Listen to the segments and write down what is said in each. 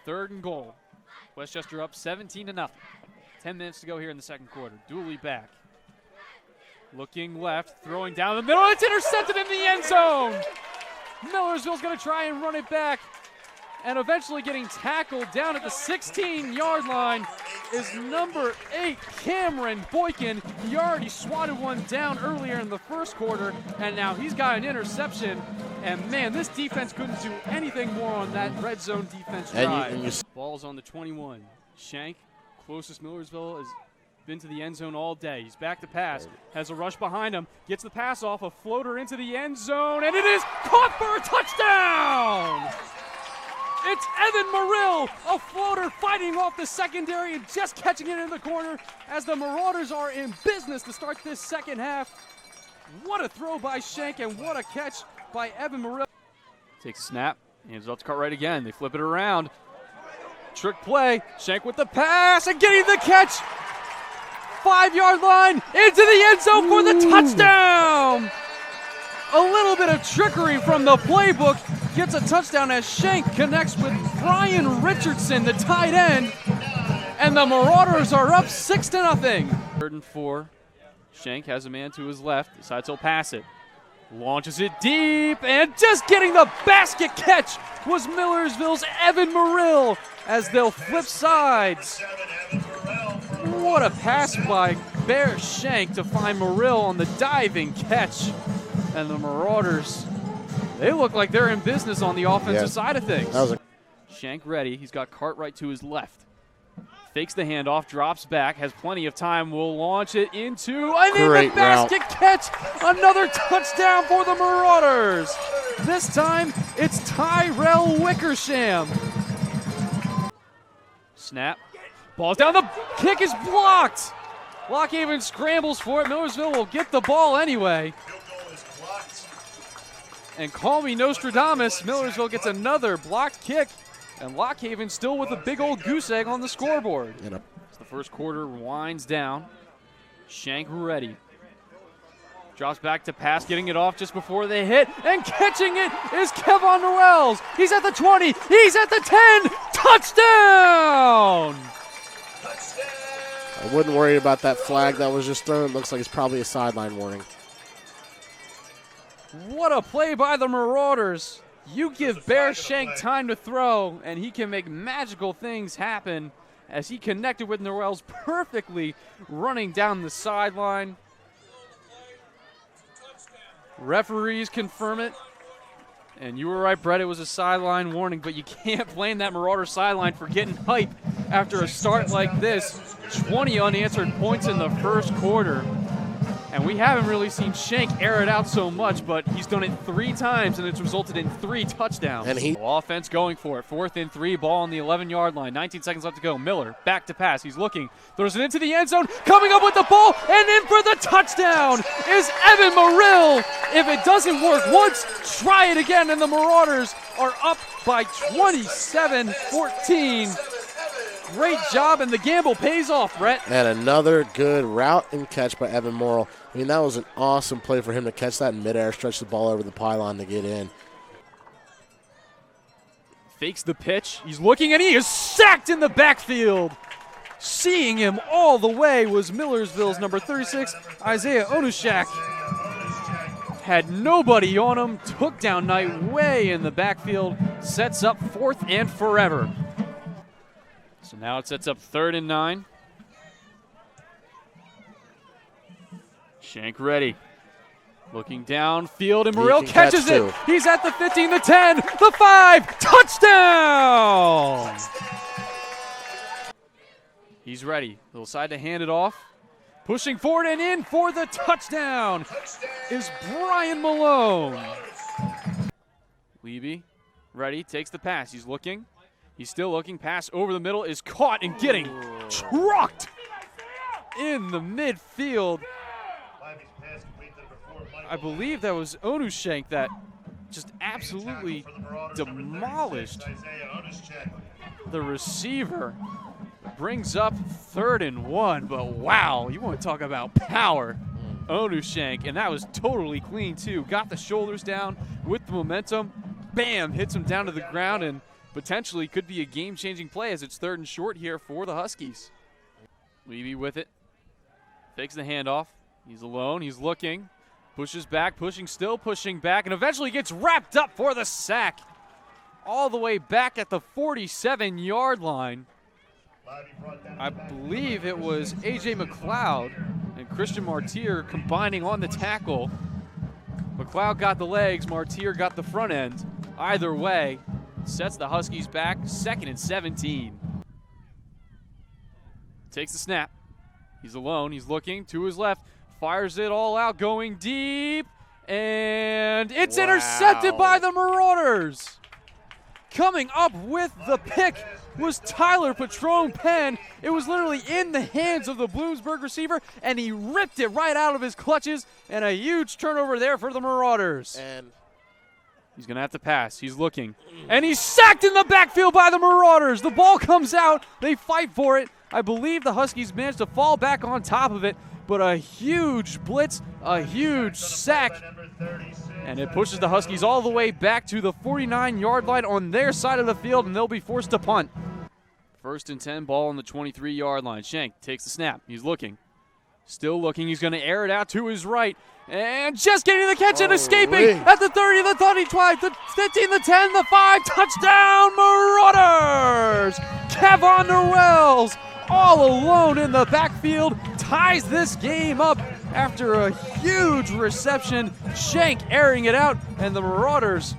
3rd and goal. Westchester up 17-0. 10 minutes to go here in the second quarter. Dooley back. Looking left, throwing down the middle. It's intercepted in the end zone. Millersville's going to try and run it back. And eventually getting tackled down at the 16-yard line is number 8, Cameron Boykin. He already swatted one down earlier in the first quarter, and now he's got an interception. And, man, this defense couldn't do anything more on that red zone defense drive. Ball's on the 21. Shank, closest Millersville, has been to the end zone all day. He's back to pass, has a rush behind him, gets the pass off, a floater into the end zone, and it is caught for a touchdown! It's Evan Morrill, a floater fighting off the secondary and just catching it in the corner as the Marauders are in business to start this second half. What a throw by Shank and what a catch by Evan Morrill. Takes a snap, hands it off to Cartwright again. They flip it around. Trick play, Shank with the pass and getting the catch. 5-yard line into the end zone for the touchdown. A little bit of trickery from the playbook. Gets a touchdown as Shank connects with Brian Richardson, the tight end. And the Marauders are up 6-0. 3rd and 4. Shank has a man to his left. Decides he'll pass it. Launches it deep, and just getting the basket catch was Millersville's Evan Morrill as they'll flip sides. What a pass by Bear Shank to find Morrill on the diving catch. And the Marauders, they look like they're in business on the offensive side of things. Shank ready. He's got Cartwright to his left. Fakes the handoff, drops back, has plenty of time, will launch it into an in the basket catch. Another touchdown for the Marauders. This time, it's Tyrell Wickersham. Snap. Ball's down. The kick is blocked. Lockhaven scrambles for it. Millersville will get the ball anyway. And call me Nostradamus, Millersville gets another blocked kick, and Lockhaven still with a big old goose egg on the scoreboard. As the first quarter winds down, Shank ready. Drops back to pass, getting it off just before they hit, and catching it is Kevon Noels. He's at the 20, he's at the 10, touchdown! I wouldn't worry about that flag that was just thrown. Looks like it's probably a sideline warning. What a play by the Marauders. You give Bear Shank time to throw, and he can make magical things happen as he connected with Noels perfectly running down the sideline. Referees confirm it. And you were right, Brett, it was a sideline warning, but you can't blame that Marauder sideline for getting hype after a start like this. 20 unanswered points in the first quarter. And we haven't really seen Shank air it out so much, but he's done it 3 times, and it's resulted in 3 touchdowns. And offense going for it. 4th and 3, ball on the 11-yard line. 19 seconds left to go. Miller back to pass. He's looking. Throws it into the end zone. Coming up with the ball, and in for the touchdown is Evan Morrill. If it doesn't work once, try it again, and the Marauders are up by 27-14. Great job, and the gamble pays off, Brett. And another good route and catch by Evan Morrill. I mean, that was an awesome play for him to catch that in midair, stretch the ball over the pylon to get in. Fakes the pitch. He's looking, and he is sacked in the backfield. Seeing him all the way was Millersville's number 36, Isaiah Onushak. Had nobody on him, took down Knight way in the backfield, sets up 4th and forever. So now it sets up 3rd and 9. Shank ready. Looking downfield, and Morrill catches it. He's at the 15, the 10, the 5. Touchdown! He's ready. He'll decide to hand it off. Pushing forward and in for the touchdown is Brian Malone. Levy ready, takes the pass. He's looking. He's still looking. Pass over the middle is caught and getting trucked in the midfield. I believe that was Onushank that just absolutely demolished the receiver. Brings up 3rd and 1, but wow, you want to talk about power. Onushank, and that was totally clean too. Got the shoulders down with the momentum. Bam, hits him down to the ground, and potentially could be a game-changing play as it's 3rd and short here for the Huskies. Levy with it. Fakes the handoff. He's alone. He's looking. Pushes back, still pushing back, and eventually gets wrapped up for the sack. All the way back at the 47-yard line. I believe it was A.J. McLeod and Christian Martyr combining on the tackle. McLeod got the legs, Martyr got the front end. Either way, sets the Huskies back, 2nd and 17. Takes the snap. He's alone, he's looking to his left, fires it all out, going deep, and it's intercepted by the Marauders. Coming up with the pick was Tyler Patron-Penn. It was literally in the hands of the Bloomsburg receiver, and he ripped it right out of his clutches, and a huge turnover there for the Marauders. And he's going to have to pass. He's looking. And he's sacked in the backfield by the Marauders. The ball comes out. They fight for it. I believe the Huskies managed to fall back on top of it, but a huge blitz, a huge sack, and it pushes the Huskies all the way back to the 49-yard line on their side of the field, and they'll be forced to punt. 1st and 10, ball on the 23-yard line. Schenk takes the snap. He's looking. Still looking. He's going to air it out to his right. And just getting the catch and escaping at the 30, the 35, the 15, the 10, the 5. Touchdown, Marauders! Kevon Norwells all alone in the backfield ties this game up after a huge reception. Schenk airing it out, and the Marauders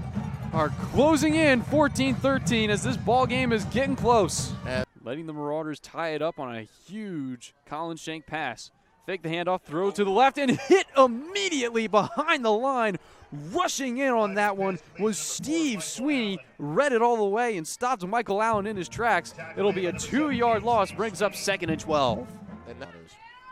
are closing in 14-13 as this ball game is getting close. Letting the Marauders tie it up on a huge Colin Schenk pass. Fake the handoff, throw to the left, and hit immediately behind the line. Rushing in on that one was Steve Sweeney. Read it all the way and stopped Michael Allen in his tracks. It'll be a 2-yard loss, brings up 2nd and 12.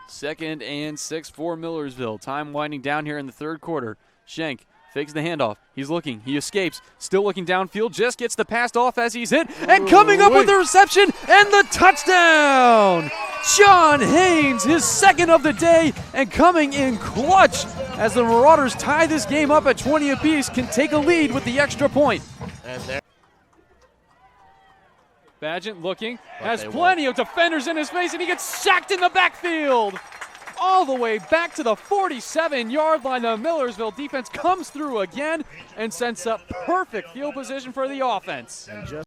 2nd and 6 for Millersville. Time winding down here in the 3rd quarter. Schenk fakes the handoff. He's looking. He escapes. Still looking downfield. Just gets the pass off as he's hit. And coming up with the reception and the touchdown. John Haynes, his 2nd of the day, and coming in clutch as the Marauders tie this game up at 20 apiece, can take a lead with the extra point. Bagent looking, has plenty of defenders in his face, and he gets sacked in the backfield. All the way back to the 47-yard line. The Millersville defense comes through again and sets up perfect field position for the offense. And just